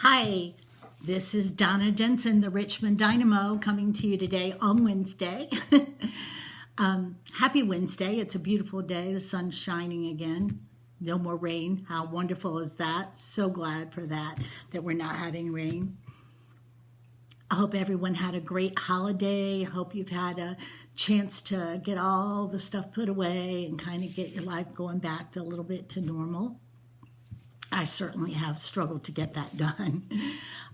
Hi, this is Donna Jensen, the Richmond Dynamo, coming to you today on Wednesday. Happy Wednesday. It's a beautiful day. The sun's shining again. No more rain. How wonderful is that? So glad for that we're not having rain. I hope everyone had a great holiday. I hope you've had a chance to get all the stuff put away and kind of get your life going back to a little bit to normal. I certainly have struggled to get that done.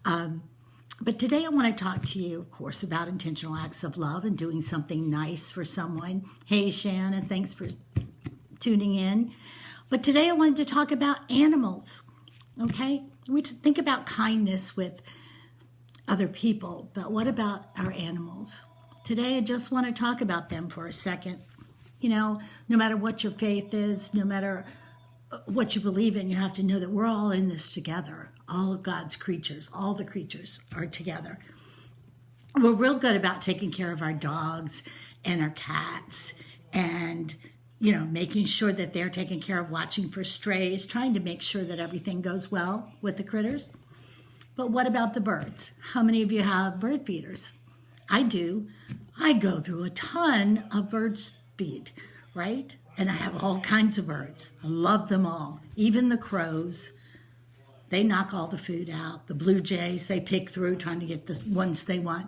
But today I want to talk to you, of course, about intentional acts of love and doing something nice for someone. Hey, Shannon, thanks for tuning in. But today I wanted to talk about animals, okay? We think about kindness with other people, but what about our animals? Today I just want to talk about them for a second. You know, no matter what your faith is, no matter what you believe in, you have to know that we're all in this together. All of God's creatures, all the creatures are together. We're real good about taking care of our dogs and our cats and, making sure that they're taken care of, watching for strays, trying to make sure that everything goes well with the critters. But what about the birds? How many of you have bird feeders? I do. I go through a ton of bird feed, right? And I have all kinds of birds. I love them all. Even the crows. They knock all the food out. The blue jays, they pick through trying to get the ones they want.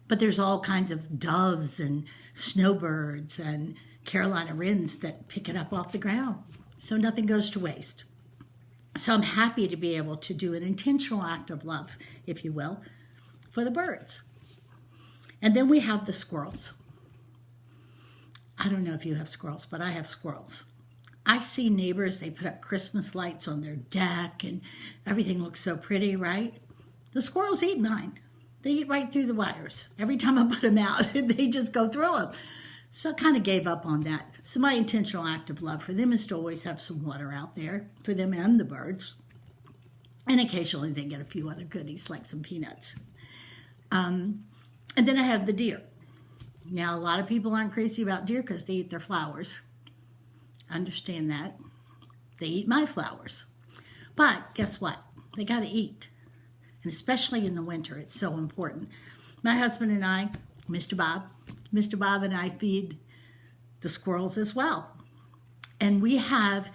But there's all kinds of doves and snowbirds and Carolina wrens that pick it up off the ground. So nothing goes to waste. So I'm happy to be able to do an intentional act of love, if you will, for the birds. And then we have the squirrels. I don't know if you have squirrels, but I have squirrels. I see neighbors, they put up Christmas lights on their deck and everything looks so pretty, right? The squirrels eat mine. They eat right through the wires. Every time I put them out, they just go through them. So I kind of gave up on that. So my intentional act of love for them is to always have some water out there for them and the birds. And occasionally they get a few other goodies like some peanuts. And then I have the deer. Now, a lot of people aren't crazy about deer because they eat their flowers. I understand that. They eat my flowers. But guess what? They got to eat. And especially in the winter, it's so important. My husband and I, Mr. Bob and I feed the squirrels as well. And we have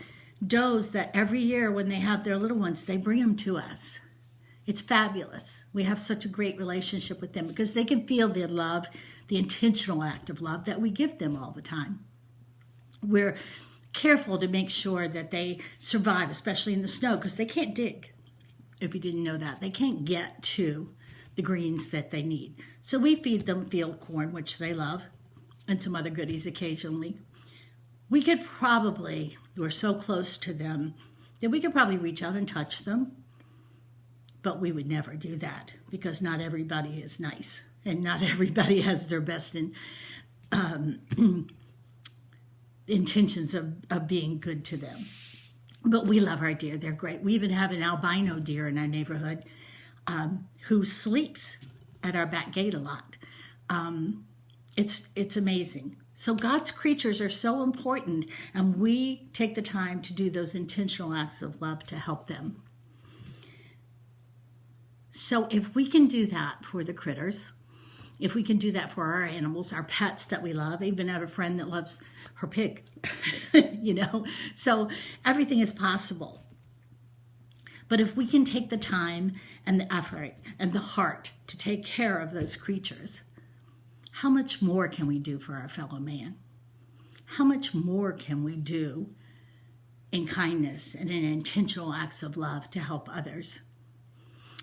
does that every year when they have their little ones, they bring them to us. It's fabulous. We have such a great relationship with them because they can feel the love, the intentional act of love that we give them all the time. We're careful to make sure that they survive, especially in the snow, because they can't dig. If you didn't know that, they can't get to the greens that they need. So we feed them field corn, which they love, and some other goodies occasionally. We're so close to them that we could probably reach out and touch them. But we would never do that because not everybody is nice and not everybody has their best intentions of being good to them. But we love our deer. They're great. We even have an albino deer in our neighborhood who sleeps at our back gate a lot. It's amazing. So God's creatures are so important, and we take the time to do those intentional acts of love to help them. So if we can do that for the critters, if we can do that for our animals, our pets that we love, even have a friend that loves her pig, so everything is possible. But if we can take the time and the effort and the heart to take care of those creatures, how much more can we do for our fellow man? How much more can we do in kindness and in intentional acts of love to help others?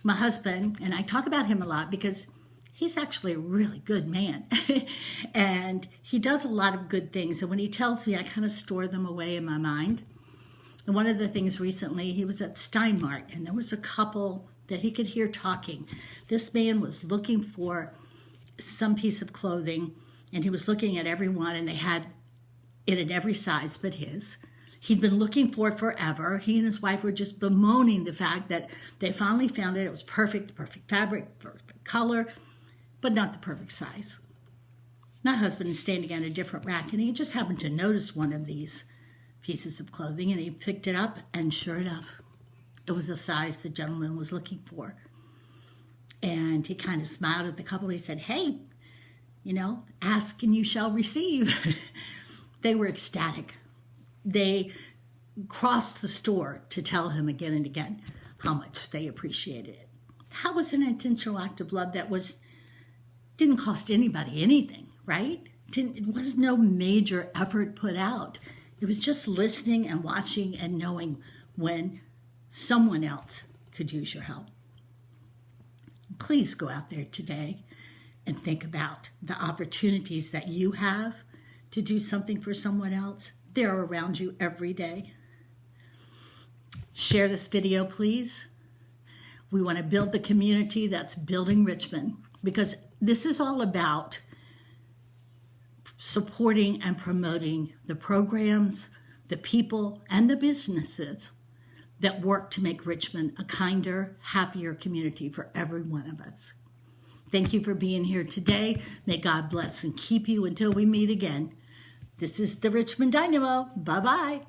My husband, and I talk about him a lot because he's actually a really good man. And he does a lot of good things. And when he tells me, I kind of store them away in my mind. And one of the things recently, he was at Steinmart, and there was a couple that he could hear talking. This man was looking for some piece of clothing, and he was looking at everyone, and they had it in every size but his. He'd been looking for it forever. He and his wife were just bemoaning the fact that they finally found it. It was perfect, the perfect fabric, perfect color, but not the perfect size. My husband is standing on a different rack, and he just happened to notice one of these pieces of clothing, and he picked it up, and sure enough, it was the size the gentleman was looking for. And he kind of smiled at the couple. He said, hey, ask and you shall receive. They were ecstatic. They crossed the store to tell him again and again how much they appreciated it. How was an intentional act of love that didn't cost anybody anything, right? It was no major effort put out. It was just listening and watching and knowing when someone else could use your help. Please go out there today and think about the opportunities that you have to do something for someone else. They're around you every day. Share this video, please. We want to build the community that's building Richmond, because this is all about supporting and promoting the programs, the people, and the businesses that work to make Richmond a kinder, happier community for every one of us. Thank you for being here today. May God bless and keep you until we meet again. This is the Richmond Dynamo. Bye-bye.